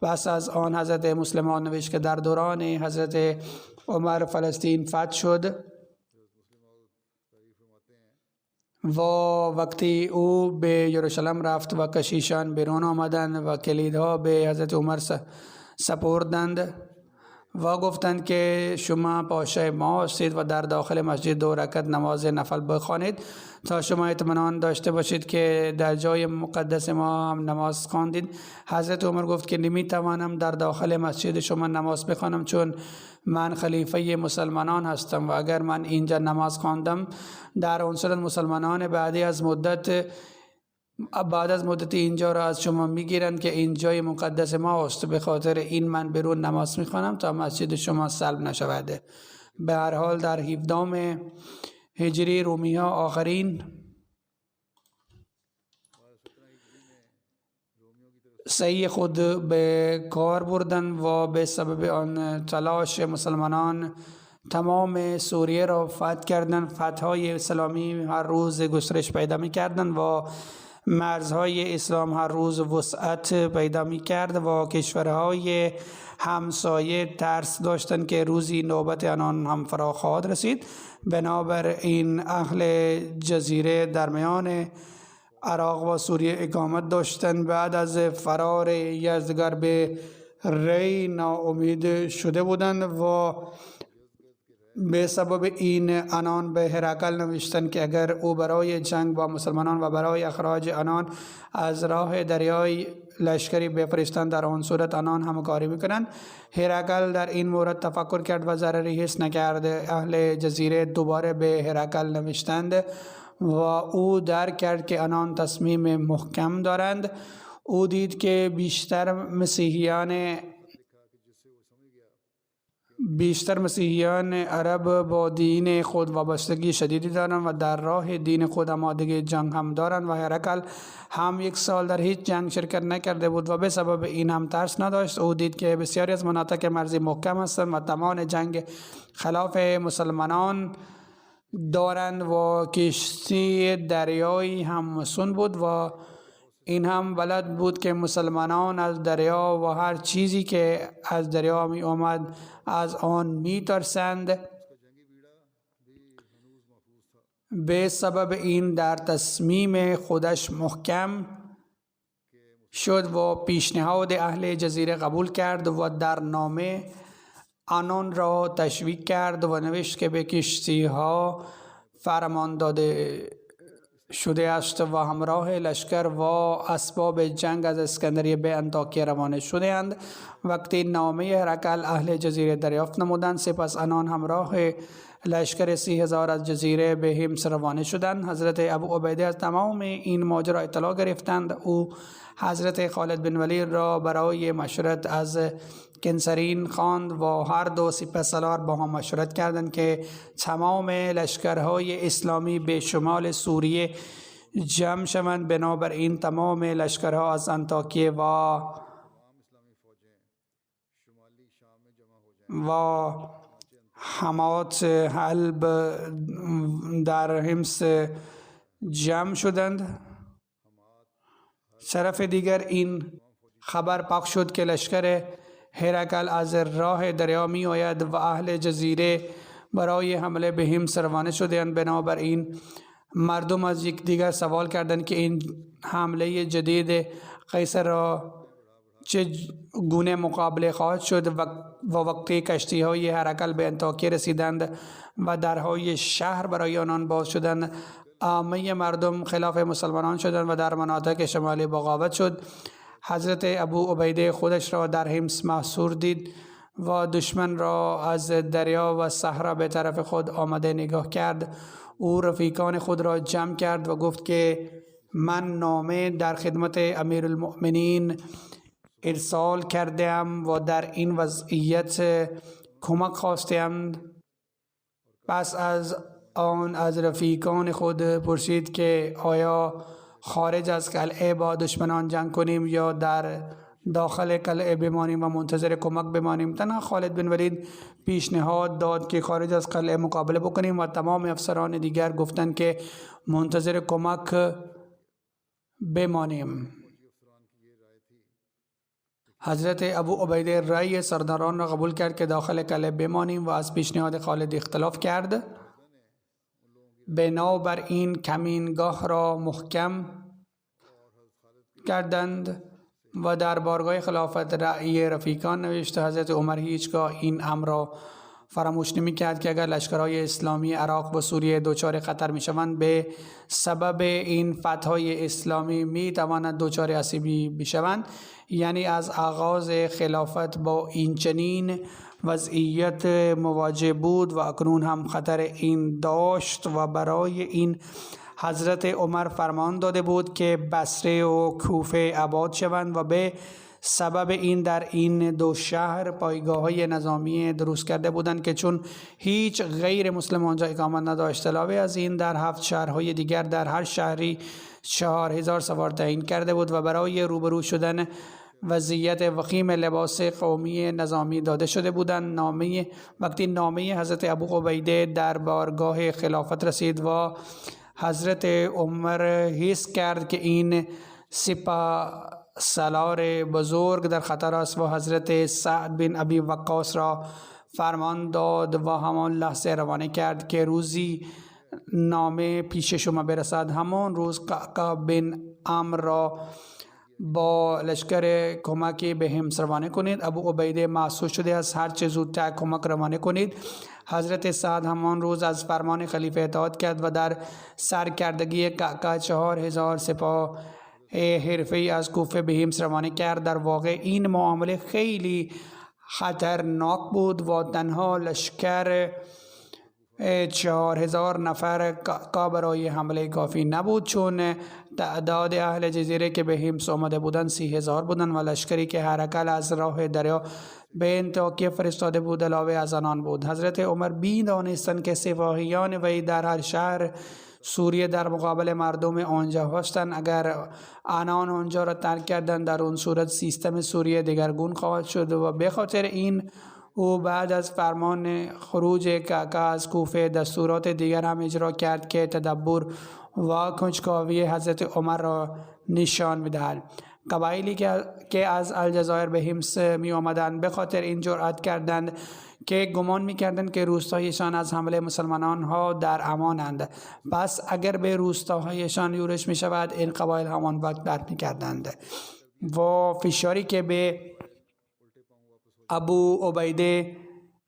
پس از آن حضرت مسلم نوشت که در دوران حضرت عمر فلسطین فتح شد و وقتی او به یروشلم رفت و کشیشان بیرون آمدند و کلیدها به حضرت عمر سپردند و گفتند که شما پاشه ما هستید و در داخل مسجد 2 رکعت نماز نفل بخوانید تا شما اطمینان داشته باشید که در جای مقدس ما هم نماز خواندید. حضرت عمر گفت که نمیتوانم در داخل مسجد شما نماز بخوانم چون من خلیفه مسلمانان هستم و اگر من اینجا نماز خواندم در اون صورت مسلمانان بعدی از مدت بعد از مدت اینجا را از شما میگیرند که این جای مقدس ماست، به خاطر این من برون نماز میخوانم تا مسجد شما سلب نشود. به هر حال در 17 هجری رومی ها آخرین سعی خود به کار بردن و به سبب آن تلاش مسلمانان تمام سوریه را فتح کردند. فتح‌های اسلامی هر روز گسترش پیدا می‌کردند و مرزهای اسلام هر روز وسعت پیدا می‌کرد و کشورهای همسایه ترس داشتند که روزی نوبت آنان هم فرا خواهد رسید. بنابراین اهل جزیره در میان عراق و سوریه اقامت داشتند. بعد از فرار یزدگرد به ری ناامید شده بودند و به سبب این آنان به هرقل نوشتند که اگر او برای جنگ با مسلمانان و برای اخراج آنان از راه دریای لشکری بفرستند، در آن صورت آنان همکاری میکنند. هرقل در این مورد تفکر کرد و ضرری حس نکرد. اهل جزیره دوباره به هرقل نوشتند و او درک کرد که آنان تصمیم محکم دارند. او دید که بیشتر مسیحیان عرب با دین خود وابستگی شدیدی دارند و در راه دین خود آمادگی جنگ هم دارند و هرقل هم 1 سال در هیچ جنگ شرکت نکرده بود و به سبب این هم ترس نداشت. او دید که بسیاری از مناطق مرزی محکم هستند و تمام جنگ خلاف مسلمانان دارند و کشتی دریایی هم مسون بود و این هم بلد بود که مسلمانان از دریا و هر چیزی که از دریا می آمد از آن می ترسند. به سبب این در تصمیم خودش محکم شد و پیشنهاد اهل جزیره قبول کرد و در نامه آنان را تشویق کرد و نوشت که به کشتی ها فرمان داده شده است و همراه لشکر و اسباب جنگ از اسکندریه به انطاکیه روانه شده اند. وقتی نامه هرقل اهل جزیره دریافت نمودند، سپس آنان همراه لشکر 30,000 از جزیره به حمص روانه شدند. حضرت ابو عبیده از تمام این ماجرا اطلاع گرفتند. او حضرت خالد بن ولید را برای مشورت از کنسرین خواند و هر دو سپهسالار با هم مشورت کردند که تمام لشکرهای اسلامی به شمال سوریه جمع شوند. بنابراین تمام لشکرها از انطاکیه و حمات حلب در حمص جمع شدند. طرف دیگر این خبر پخش شد که لشکر هرقل از راه دریا می آید و اهل جزیره برای حمله به حمص روانه شدند. بنابراین مردم از یکدیگر سوال کردند که این حمله جدید قیصر را چه گونه مقابله خواهد شد و وقتی کشتی های هرقل به انطاکیه رسیدند و درهای شهر برای آنان باز شدند، عامه مردم خلاف مسلمانان شدند و در مناطق شمالی بغاوت شد. حضرت ابو عبیده خودش را در حمص محصور دید و دشمن را از دریا و صحرا به طرف خود آمده نگاه کرد. او رفیقان خود را جمع کرد و گفت که من نامه در خدمت امیرالمؤمنین ارسال کردم و در این وضعیت کمک خواستم. پس از آن از رفیقان خود پرسید که آیا خارج از قلعه با دشمنان جنگ کنیم یا در داخل قلعه بمانیم و منتظر کمک بمانیم. تنها خالد بن ولید پیشنهاد داد که خارج از قلعه مقابله بکنیم و تمام افسران دیگر گفتند که منتظر کمک بمانیم. حضرت ابو عبیده رأی سرداران را قبول کرد که داخل قلعه بمانیم و از پیشنهاد خالد اختلاف کرد. بنابراین کمینگاه را محکم کردند و در بارگاه خلافت رأی رفیقان نوشته. حضرت عمر هیچگاه این امر را فراموش نمی کرد که اگر لشکرهای اسلامی عراق و سوریه دچار خطر می شوند، به سبب این فتح‌های اسلامی می توانند دچار آسیبی بشوند. یعنی از آغاز خلافت با این چنین وضعیت مواجه بود و اکنون هم خطر این داشت و برای این حضرت عمر فرمان داده بود که بصره و کوفه آباد شوند و به سبب این در این دو شهر پایگاه‌های نظامی درست کرده بودند که چون هیچ غیر مسلم آنجا اقامت نداشت، علاوه از این در 7 شهرهای دیگر در هر شهری 4000 سوار تعیین کرده بود و برای روبرو شدن وضعیت وخیم لباس قومی نظامی داده شده بودند. وقتی نامه حضرت ابو عبیده در بارگاه خلافت رسید و حضرت عمر حس کرد که این سپاه سالار بزرگ در خطر است و حضرت سعد بن ابی وقاص را فرمان داد و همان لحظه روانه کرد که روزی نامه پیش شما برسد. همان روز قعقاع بن عمرو را با لشکر کمکی به حمص روانه کنید. ابو عبیده محسوس شده از هر چه زودتر کمک روانه کنید. حضرت سعد همان روز از فرمان خلیفه اطاعت کرد و در سرکردگی قعقاع 4000 سپاه حرفه‌ای از کوفه به حمص روانه کرد. در واقع این معامله خیلی خطرناک بود و تنها لشکر 4000 نفر قعقاع برای حمله کافی نبود، چون تعداد اهل جزیره که به حمص آمده بودند 30000 بودند و لشکری که حرکت از راه دریا به انطاکیه فرستاده بود علاوه از آنان بود. حضرت عمر بین دانستند که سپاهیان وی در هر شهر سوریه در مقابل مردم آنجا هستند. اگر آنان آنجا را ترک کردند در اون صورت سیستم سوریه دگرگون خواهد شد و به خاطر این او بعد از فرمان خروج قعقاع از کوفه دستورات دیگر هم اجرا کرد که تدبر و کنجکاوی حضرت عمر را نشان می‌دهد. قبایلی که از الجزایر به حمص می آمدند به خاطر این جرأت کردند که گمان می کردند که روستایشان از حمله مسلمانان ها در امانند، پس اگر به روستاهایشان یورش می شود این قبایل همان وقت در می کردند و فشاری که به ابو عبیده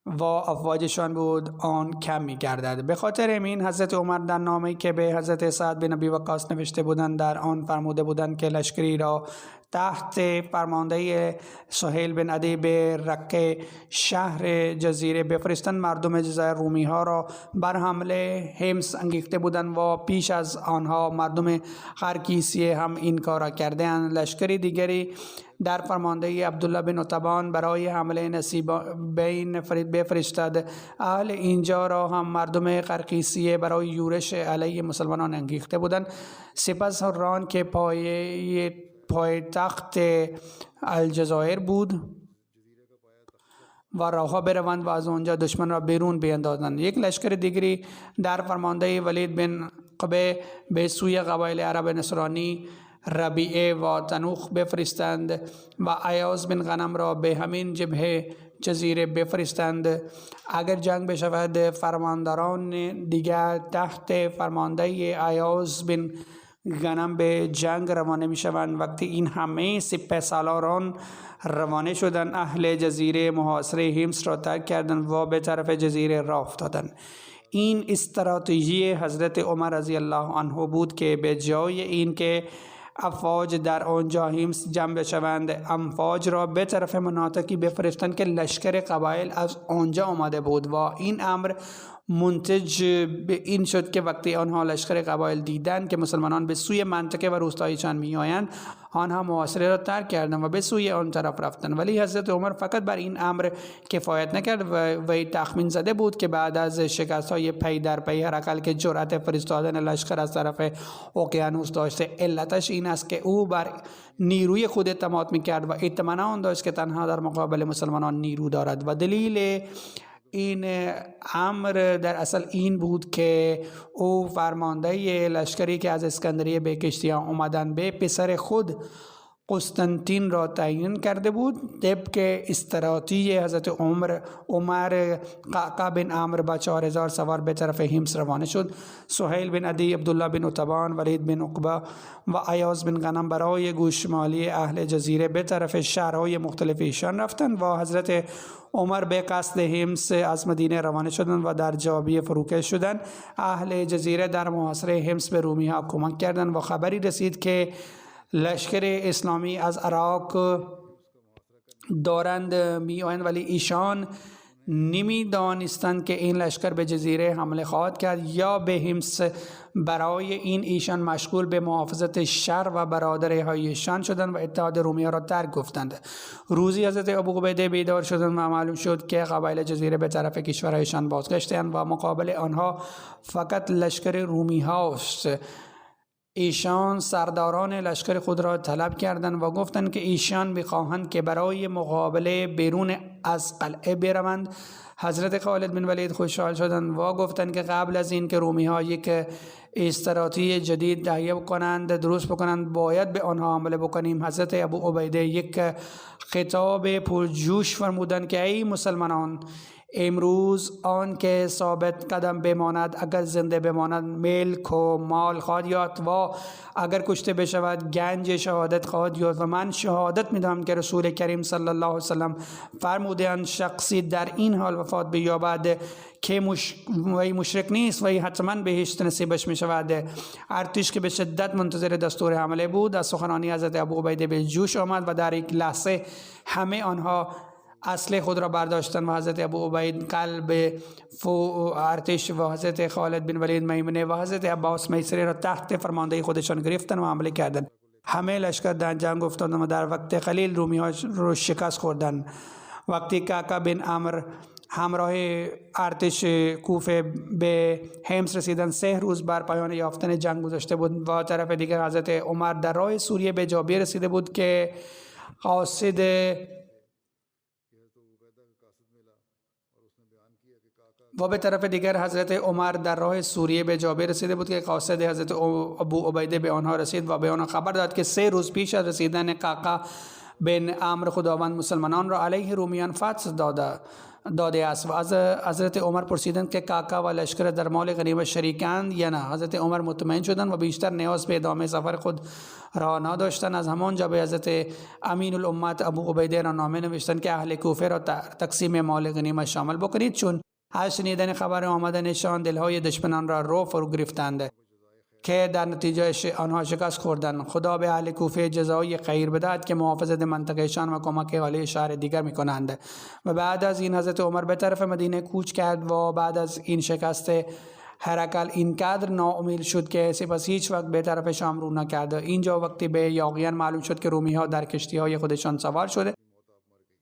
و افواجشان بود آن کم می گردد. به خاطر این حضرت عمر در نامه‌ای که به حضرت سعد بن ابی وقاص نوشته بودند در آن فرموده بودند که لشکری را تحت فرمانده سهیل بن عدی به رقه شهر جزیره بفرستند. مردم جزایر رومی ها را بر حمله حمص انگیخته بودند و پیش از آنها مردم خرکیسیه هم این کار را کرده اند. لشکری دیگری در فرمانده عبدالله بن عتبان برای حمله نصیبین بفرستاد. اهل اینجا را هم مردم قرقیسیه برای یورش علیه مسلمانان انگیخته بودند. سپس حران که پایتخت الجزایر بود و راهها بروند و از آنجا دشمن را بیرون بیندازند. یک لشکر دیگری در فرمانده ولید بن قبه به سوی قبایل عرب نصرانی ربیعه و تنوخ بفرستند و ایاز بن غنم را به همین جبهه جزیره بفرستند. اگر جنگ بشود فرمانداران دیگر تحت فرمانده ایاز بن غنم به جنگ روانه می شوند. وقتی این همه سپه سالاران روانه شدند اهل جزیره محاصره حمص را ترک کردند و به طرف جزیره راه افتادند. این استراتژی حضرت عمر رضی الله عنه بود که به جای این که افواج در آنجا حمص جمع شوند امواج را به طرف مناطقی بفرستند که لشکر قبایل از آنجا آمده بود و این امر منتج به این شد که وقتی آنها لشکر قبایل دیدند که مسلمانان به سوی منطقه و روستایشان می آیند آنها محاصره را ترک کردند و به سوی آن طرف رفتند. ولی حضرت عمر فقط بر این امر کفایت نکرد و وی تخمین زده بود که بعد از شکست های پی در پی حرکت که جرأت فرستادن لشکر از طرف اقیانوس داشته، علتش این است که او بر نیروی خود اعتماد میکرد و اطمینان داشت که تنها در مقابل مسلمانان نیرو دارد و دلیل این امر در اصل این بود که او فرمانده لشکری که از اسکندریه به کشتیان آمدن به پسر خود قسطنطین را تعیین کرده بود. طبق استراتژی حضرت عمر قعقاع بن عمرو با 4000 سوار به طرف حمص روانه شد. سهیل بن عدی، عبدالله بن عتبان، ولید بن عقبه و ایاز بن غنم برای گوشمالی اهل جزیره به طرف شهرهای مختلف ایشان رفتند و حضرت عمر به قصد حمص از مدینه روانه شدند و در جابیه فروکش شدند. اهل جزیره در محاصره حمص به رومی ها کمک کردند و خبری رسید که لشکر اسلامی از عراق دارند می آیند، ولی ایشان نمی دانستند که این لشکر به جزیره حمله خواهد کرد یا به همس برای این ایشان مشغول به محافظت شر و برادرهایشان شدند و اتحاد رومی ها را ترک گفتند. روزی حضرت ابو عبیده بیدار شدند و معلوم شد که قبایل جزیره به طرف کشورهایشان بازگشتند و مقابل آنها فقط لشکر رومی هاست. ایشان سرداران لشکر خود را طلب کردند و گفتند که ایشان بخواهند که برای مقابله بیرون از قلعه بروند. حضرت خالد بن ولید خوشحال شدند و گفتند که قبل از این که رومی ها یک استراتژی جدید تهیه کنند درست بکنند باید به آنها حمله بکنیم. حضرت ابو عبیده یک خطاب پرجوش فرمودند که ای مسلمانان، امروز آن که ثابت قدم بماند اگر زنده بماند ملک و مال خواهد یافت و اگر کشته بشود گنج شهادت خواهد یافت و من شهادت میدهم که رسول کریم صلی الله علیه وسلم فرمودند شخصی در این حال وفات بیابد که وی مشرک نیست وی حتما بهشت نصیبش می شود. ارتش که به شدت منتظر دستور حمله بود از سخنانی حضرت ابو عبیده به جوش آمد و در یک لحظه همه آنها اسلحه خود را برداشتند و حضرت ابو عبید قلب ارتش و حضرت خالد بن ولید میمنه و حضرت عباس میسری را تحت فرماندهی خودشان گرفتند و حمله کردند. همه لشکر در جنگ افتادند و در وقت قلیل رومی ها رو شکست خوردند. وقتی کاکا بن عمرو همراه ارتش کوفه به همس رسیدند 3 روز بر پایان یافتن جنگ گذشته بود و طرف دیگر حضرت عمر در راه سوریه به جابیه رسیده بود که قاصد و به طرف دیگر حضرت عمر در راه سوریه به جابیه رسیده بود که قاصد حضرت ابو عبیده به آنها رسید و به آنها خبر داد که 3 روز پیش از رسیدن کاکا بن عمرو خداوند مسلمانان را علیه رومیان فتح داده است. و از حضرت عمر پرسیدند که کاکا و لشکر در مال غنیمت شریکند یا نه. حضرت عمر مطمئن شدند و بیشتر نیاز به ادامه سفر خود را نداشتند. از همانجا به حضرت امین الامت ابو عبیده را نامه نوشتند که اهل کوفه را تقسیم مال غنیمت شامل بکنید، چون از شنیدن خبر آمدنشان دلهای دشمنان را رو فرو گرفتند که در نتیجه آنها شکست خوردند. خدا به اهل کوفه جزای خیر بدهد که محافظت منطقهشان و کمک اهل شهر دیگر میکنند. و بعد از این حضرت عمر به طرف مدینه کوچ کرد و بعد از این شکست هرقل اینقدر ناامید شد که سپس هیچ وقت به طرف شام رو نکرد. اینجا وقتی به یاغیان معلوم شد که رومی ها در کشتی های خودشان سوار شده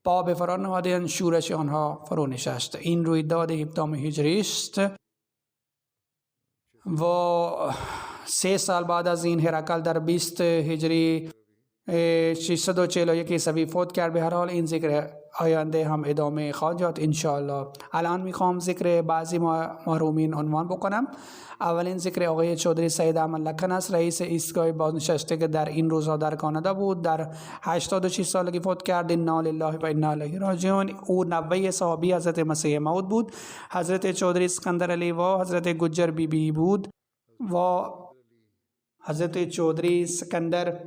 پا به فرار نهادند، شورش آنها فرو نشست. این رویداد 17 هجری است و 3 سال بعد از این هرقل در 20 هجری 641 عیسوی فوت کرد. به هر حال این ذکر آینده هم ادامه خواهد یافت ان شاء الله. الان میخوام ذکر بعضی محرومین عنوان بکنم. اولین ذکر آقای چودری سید احمد لکن است، رئیس ایستگاه بازنشسته که در این روزها در کانادا بود. در 86 سالگی فوت کرد. انا لله و انا الیه راجعون. او نوه صحابی حضرت مسیح موعود بود. حضرت چودری اسکندر علی و حضرت گجر بی بود و حضرت چودری اسکندر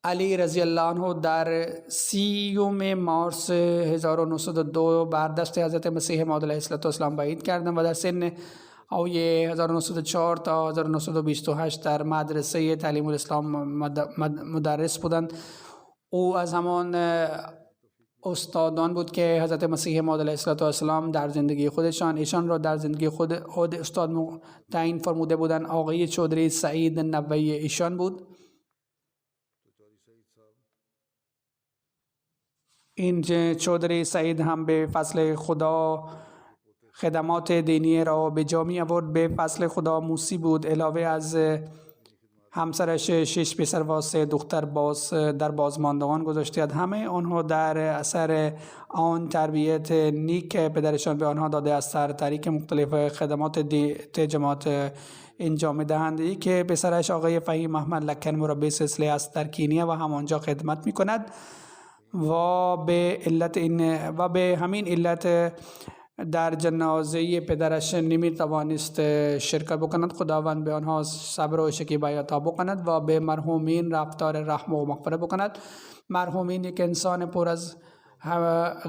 علی رضی الله عنه در 30 مارس 1902 بر دست حضرت مسیح موعود علیه السلام بعید کردند و در سن 1904 تا 1928 در مدرسه تعلیم الاسلام مدرس بودند. او از همان استادان بود که حضرت مسیح موعود علیه السلام در زندگی خودشان ایشان را در زندگی خود استاد تعیین فرموده بودند. آقای چودری سعید نوه ایشان بود. این چودری سعید هم به فضل خدا خدمات دینی را به جا می آورد. به فضل خدا موسی بود. علاوه از همسرش 6 پسر و 3 دختر در بازماندگان گذاشته. همه آنها در اثر آن تربیت نیک پدرشان به آنها داده است در طریق مختلف خدمات جماعت انجام دهند. که پسرش آقای فهیم احمد لکن مربی سلسله است در کینیا و همانجا خدمت می کند و به همین علت در جنازه پدرش نمی توانست شرکت بکند. خداوند به آنها صبر و شکیبایی عطا بکند و به مرحومین رفتار رحم و مغفرت بکند. مرحومین یک انسان پر از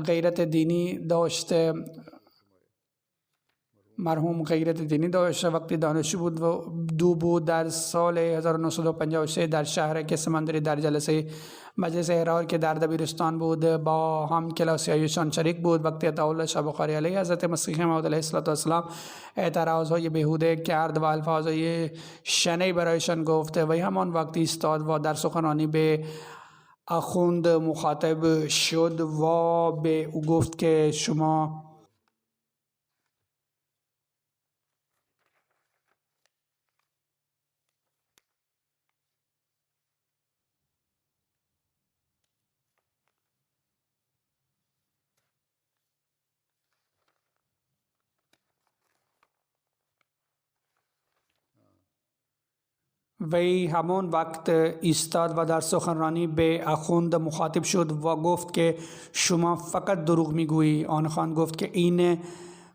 غیرت دینی داشته مرحوم غیرت دینی داشت. وقتی دانشجو بود و بود در سال 1953 در شهر که سمندری در جلسه مجلس احرار که در دبیرستان بود با هم کلاسی هایشان شریک بود. وقتی عطاالله شاه بخاری علیه حضرت مسیح موعود علیه السلام اعتراضهای بیهوده کرد و الفاظهای شنی برایشان گفت و همان وقتی ایستاد و در سخنرانی به اخوند مخاطب شد و به او گفت که شما وی همون وقت ایستاد و در سخنرانی به اخوند مخاطب شد و گفت که شما فقط دروغ میگویی. آن خان گفت که این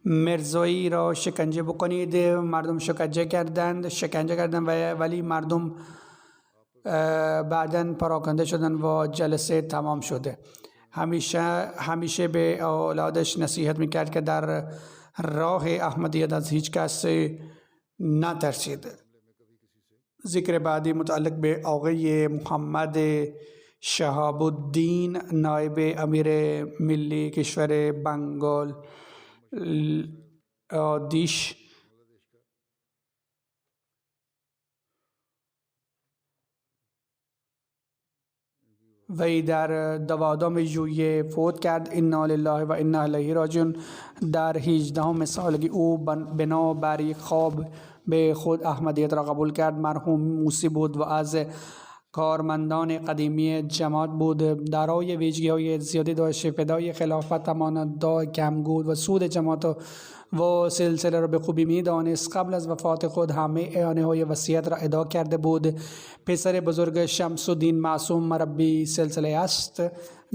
مرزایی را شکنجه بکنید. مردم شکنجه کردند ولی مردم بعداً پراکنده شدند و جلسه تمام شده. همیشه به اولادش نصیحت میکرد که در راه احمدیت از هیچ کس نترسید. ذکر بعدی متعلق به آقای محمد شهاب الدین نایب امیر ملی کشور بنگال دیش. وی در 12 ژوئیه فوت کرد. انا لله و انا الیه راجعون. در 18 سالگی او بنابر یک خواب به خود احمدیت را قبول کرد. مرحوم موسی بود و از کارمندان قدیمی جماعت بود. دارای ویژگی‌های زیادی داشت. فدای خلافت امانتدار کمگود و سود جماعت و سلسله را به خوبی می‌دانست. قبل از وفات خود همه اعانه‌های وصیت را ادا کرده بود. پسر بزرگ شمس الدین معصوم مربی سلسله است.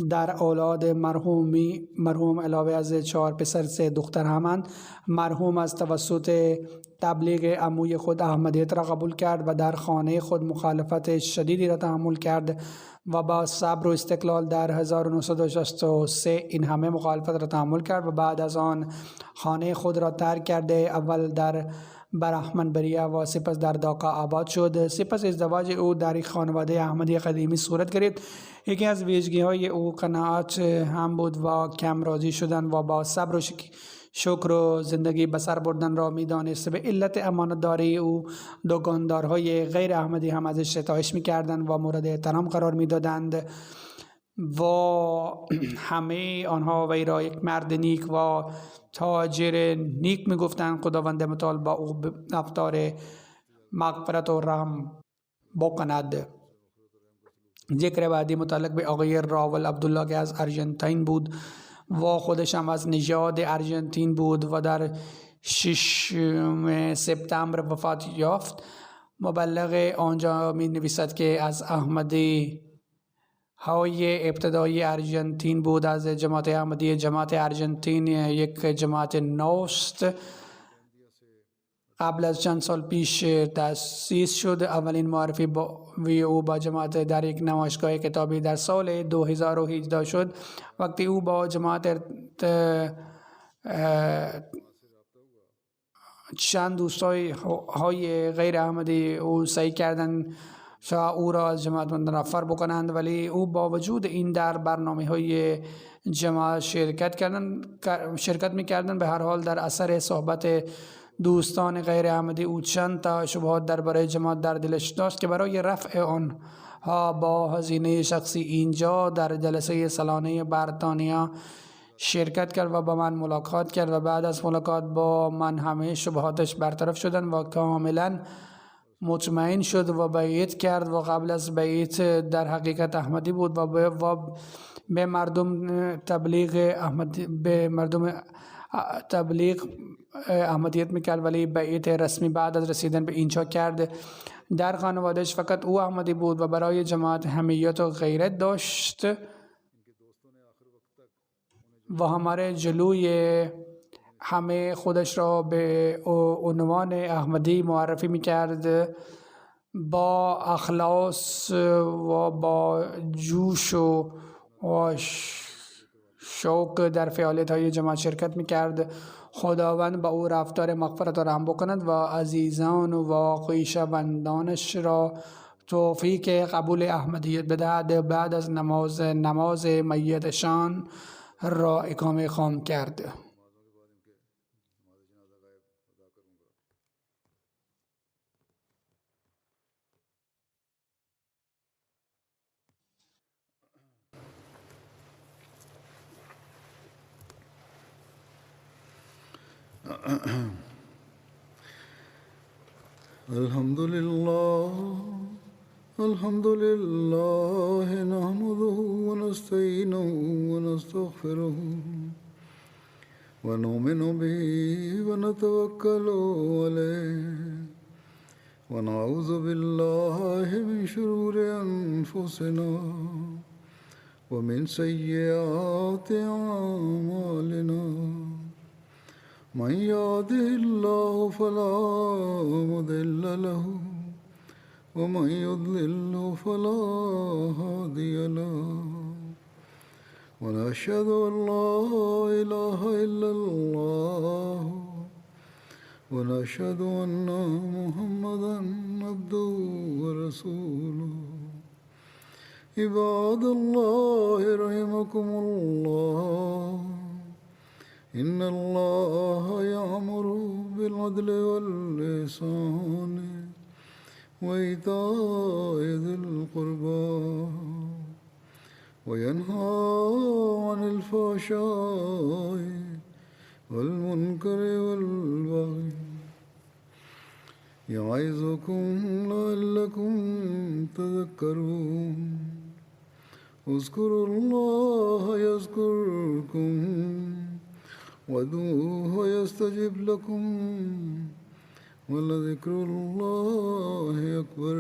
در اولاد مرحوم علاوه از 4 پسر 3 دختر همند. مرحوم از توسط تبلیغ عموی خود احمدیت را قبول کرد و در خانه خود مخالفت شدیدی را تحمل کرد و با صبر و استقلال در 1963 این همه مخالفت را تحمل کرد و بعد از آن خانه خود را ترک کرده اول در برحمنبریه و سپس در داکا آباد شد. سپس ازدواج او در یک خانواده احمدی قدیمی صورت گرفت. یکی از ویژگی‌های او قناعت هم بود و کم راضی شدن و با صبر و شکر و زندگی بسر بردن را می‌دانست. به علت امانتداری او دکاندارهای غیر احمدی هم ازش ستایش می‌کردند و مورد احترام قرار می‌دادند و همه آنها وی را یک مرد نیک و تاجر نیک می‌گفتند. خداوند متعال با او رفتار مغفرت و رحم بکند. ذکر بعدی متعلق به آقای راول عبدالله که از ارژانتین بود و خودش هم از نژاد ارژانتین بود و در 6 سپتامبر وفات یافت. مبلغ آنجا می نویسد که از احمدی های ابتدایی ارژانتین بود. از جماعت احمدی. جماعت ارژانتین یک جماعت نوست قبل از چند سال پیش تأسیس شد. اولین معرفی او با جماعت در یک نمایشگاه کتابی در سال 2018 شد. وقتی او با جماعت چند دوستای غیر احمدی او سعی کردند تا او را از جماعت منفر بکنند، ولی او با وجود این در برنامه‌های جماعت شرکت می‌کردند. به هر حال در اثر صحبت دوستان غیر احمدی او چند تا شبهات درباره جماعت در دلش داشت که برای رفع آنها با هزینه شخصی اینجا در جلسه سالانه بریتانیا شرکت کرد و با من ملاقات کرد و بعد از ملاقات با من همه شبهاتش برطرف شدن و کاملا مطمئن شد و بیعت کرد و قبل از بیعت در حقیقت احمدی بود و به مردم تبلیغ احمدیت میکرد، ولی بیعت رسمی بعد از رسیدن به اینجا کرد. در خانوادهش فقط او احمدی بود و برای جماعت حمیت و غیرت داشت و هماره جلوی همه خودش را به عنوان احمدی معرفی میکرد. با اخلاص و با جوش و شوق در فعالیت‌های جماعت شرکت می‌کرد. خداوند با او رفتار مغفرت و رحم بکند و عزیزان و خویشاوندانش را توفیق قبول احمدیت بدهد. بعد از نماز میتشان را اقامه خام کرد. الحمد لله نحمده ونستعينه ونستغفره ونؤمن به ونتوكل عليه ونعوذ بالله من شرور أنفسنا ومن سيئات أعمالنا من يهده الله فلا مضل له ومن يضلل فلا هادي له ونشهد أن لا إله إلا الله ونشهد أن محمدا عبده ورسوله عباد الله رحمكم الله إن الله يأمر بالعدل والإحسان وإيتاء ذي القربى وينهى عن الفحشاء والمنكر والبغي يعظكم لعلكم تذكرون اذكروا الله يذكركم وادعوه يستجب لكم ولذكر الله أكبر.